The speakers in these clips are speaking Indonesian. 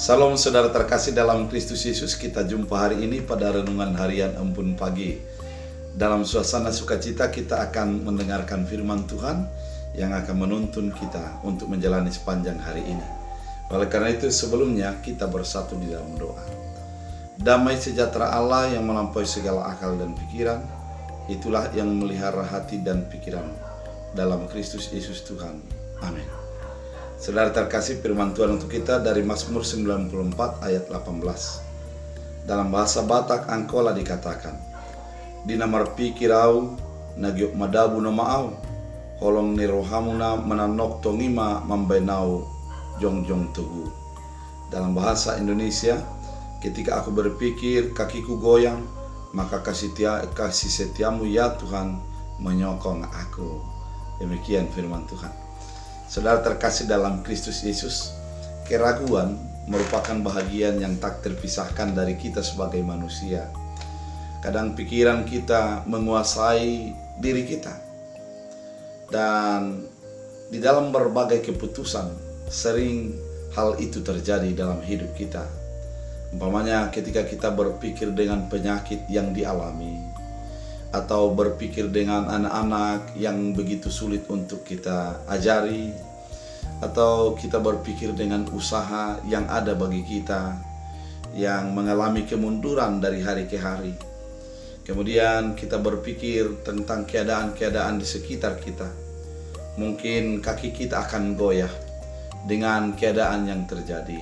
Salam saudara terkasih dalam Kristus Yesus, kita jumpa hari ini pada renungan harian Embun Pagi. Dalam suasana sukacita kita akan mendengarkan firman Tuhan yang akan menuntun kita untuk menjalani sepanjang hari ini. Oleh karena itu sebelumnya kita bersatu di dalam doa. Damai sejahtera Allah yang melampaui segala akal dan pikiran, itulah yang memelihara hati dan pikiran dalam Kristus Yesus Tuhan. Amin. Saudara terkasih, firman Tuhan untuk kita dari Mazmur 94 ayat 18. Dalam bahasa Batak Angkola dikatakan, Dinamar pikirau nagyok madabu na maaw, holong ni rohamuna mananok tongima mambainau jongjong tugu. Dalam bahasa Indonesia, ketika aku berpikir kakiku goyang, maka kasih setiamu ya Tuhan menyokong aku. Demikian firman Tuhan. Saudara terkasih dalam Kristus Yesus, keraguan merupakan bahagian yang tak terpisahkan dari kita sebagai manusia. Kadang pikiran kita menguasai diri kita, dan di dalam berbagai keputusan sering hal itu terjadi dalam hidup kita. Umpamanya ketika kita berpikir dengan penyakit yang dialami, atau berpikir dengan anak-anak yang begitu sulit untuk kita ajari, atau kita berpikir dengan usaha yang ada bagi kita yang mengalami kemunduran dari hari ke hari. Kemudian kita berpikir tentang keadaan-keadaan di sekitar kita. Mungkin kaki kita akan goyah dengan keadaan yang terjadi.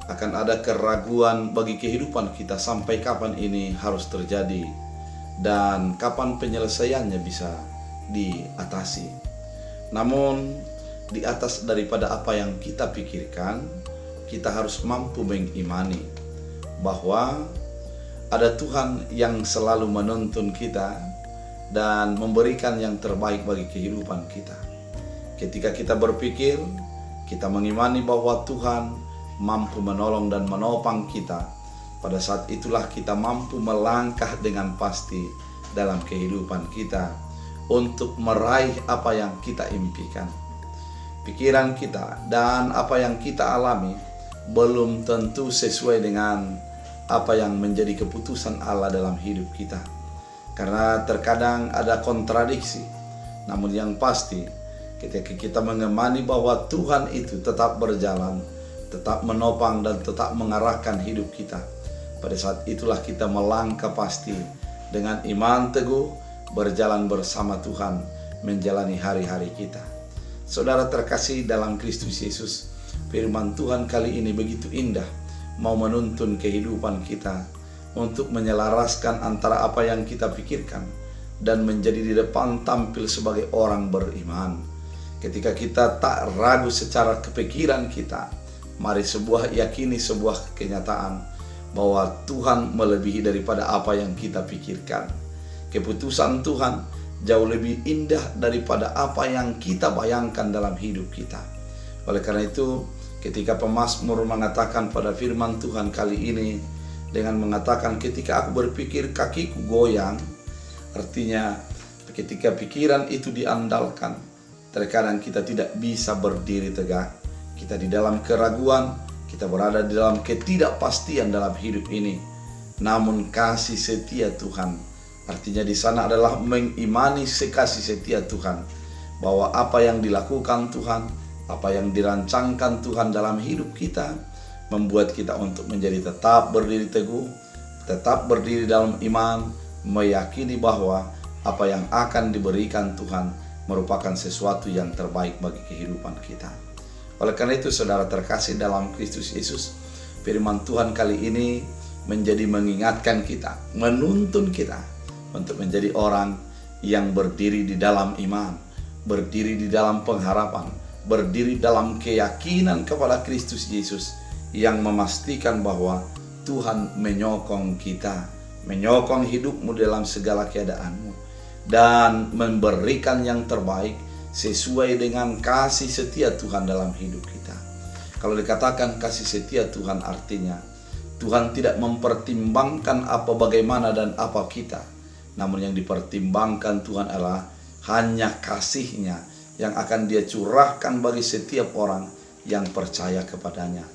Akan ada keraguan bagi kehidupan kita, sampai kapan ini harus terjadi dan kapan penyelesaiannya bisa diatasi. Namun di atas daripada apa yang kita pikirkan, kita harus mampu mengimani bahwa ada Tuhan yang selalu menuntun kita dan memberikan yang terbaik bagi kehidupan kita. Ketika kita berpikir, kita mengimani bahwa Tuhan mampu menolong dan menopang kita. Pada saat itulah kita mampu melangkah dengan pasti dalam kehidupan kita untuk meraih apa yang kita impikan. Pikiran kita dan apa yang kita alami belum tentu sesuai dengan apa yang menjadi keputusan Allah dalam hidup kita. Karena terkadang ada kontradiksi. Namun yang pasti, ketika kita mengimani bahwa Tuhan itu tetap berjalan, tetap menopang dan tetap mengarahkan hidup kita, pada saat itulah kita melangkah pasti dengan iman teguh, berjalan bersama Tuhan, menjalani hari-hari kita. Saudara terkasih dalam Kristus Yesus, firman Tuhan kali ini begitu indah, mau menuntun kehidupan kita untuk menyelaraskan antara apa yang kita pikirkan dan menjadi di depan tampil sebagai orang beriman. Ketika kita tak ragu secara kepikiran kita, mari yakini sebuah kenyataan bahwa Tuhan melebihi daripada apa yang kita pikirkan. Keputusan Tuhan jauh lebih indah daripada apa yang kita bayangkan dalam hidup kita. Oleh karena itu, ketika pemazmur mengatakan pada firman Tuhan kali ini dengan mengatakan ketika aku berpikir kakiku goyang, artinya ketika pikiran itu diandalkan, terkadang kita tidak bisa berdiri tegak. Kita di dalam keraguan, kita berada di dalam ketidakpastian dalam hidup ini. Namun kasih setia Tuhan, artinya di sana adalah mengimani kasih setia Tuhan, bahwa apa yang dilakukan Tuhan, apa yang dirancangkan Tuhan dalam hidup kita, membuat kita untuk menjadi tetap berdiri teguh, tetap berdiri dalam iman, meyakini bahwa apa yang akan diberikan Tuhan merupakan sesuatu yang terbaik bagi kehidupan kita. Oleh karena itu saudara terkasih dalam Kristus Yesus, firman Tuhan kali ini menjadi mengingatkan kita, menuntun kita untuk menjadi orang yang berdiri di dalam iman, berdiri di dalam pengharapan, berdiri dalam keyakinan kepada Kristus Yesus yang memastikan bahwa Tuhan menyokong kita, menyokong hidupmu dalam segala keadaanmu, dan memberikan yang terbaik sesuai dengan kasih setia Tuhan dalam hidup kita. Kalau dikatakan kasih setia Tuhan, artinya Tuhan tidak mempertimbangkan apa, bagaimana, dan apa kita. Namun yang dipertimbangkan Tuhan adalah hanya kasih-Nya yang akan Dia curahkan bagi setiap orang yang percaya kepadanya.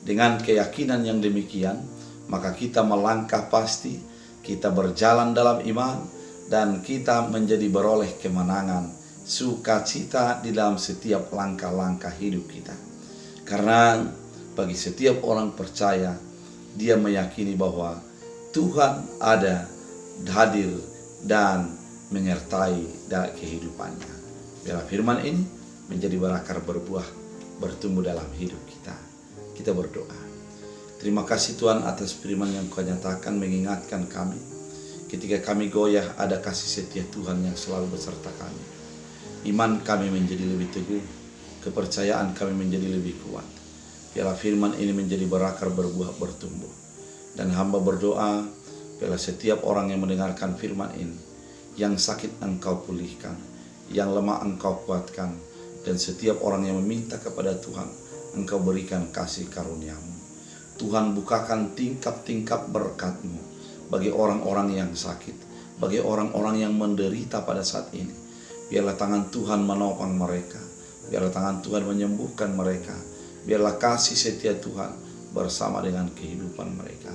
Dengan keyakinan yang demikian, maka kita melangkah pasti, kita berjalan dalam iman, dan kita menjadi beroleh kemenangan, sukacita di dalam setiap langkah-langkah hidup kita. Karena bagi setiap orang percaya, dia meyakini bahwa Tuhan ada, hadir, dan menyertai dalam kehidupannya. Biarlah firman ini menjadi berakar berbuah, bertumbuh dalam hidup kita. Kita berdoa. Terima kasih Tuhan atas firman yang Kau nyatakan mengingatkan kami. Ketika kami goyah, ada kasih setia Tuhan yang selalu beserta kami. Iman kami menjadi lebih teguh, kepercayaan kami menjadi lebih kuat. Biarlah firman ini menjadi berakar berbuah, bertumbuh. Dan hamba berdoa, biarlah setiap orang yang mendengarkan firman ini, yang sakit Engkau pulihkan, yang lemah Engkau kuatkan, dan setiap orang yang meminta kepada Tuhan, Engkau berikan kasih karunia-Mu. Tuhan, bukakan tingkap-tingkap berkat-Mu bagi orang-orang yang sakit, bagi orang-orang yang menderita pada saat ini. Biarlah tangan Tuhan menopang mereka, biarlah tangan Tuhan menyembuhkan mereka, biarlah kasih setia Tuhan bersama dengan kehidupan mereka.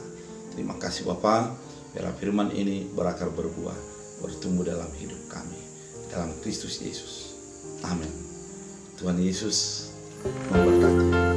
Terima kasih Bapa, biarlah firman ini berakar berbuah, bertumbuh dalam hidup kami, dalam Kristus Yesus. Amin. Tuhan Yesus memberkati.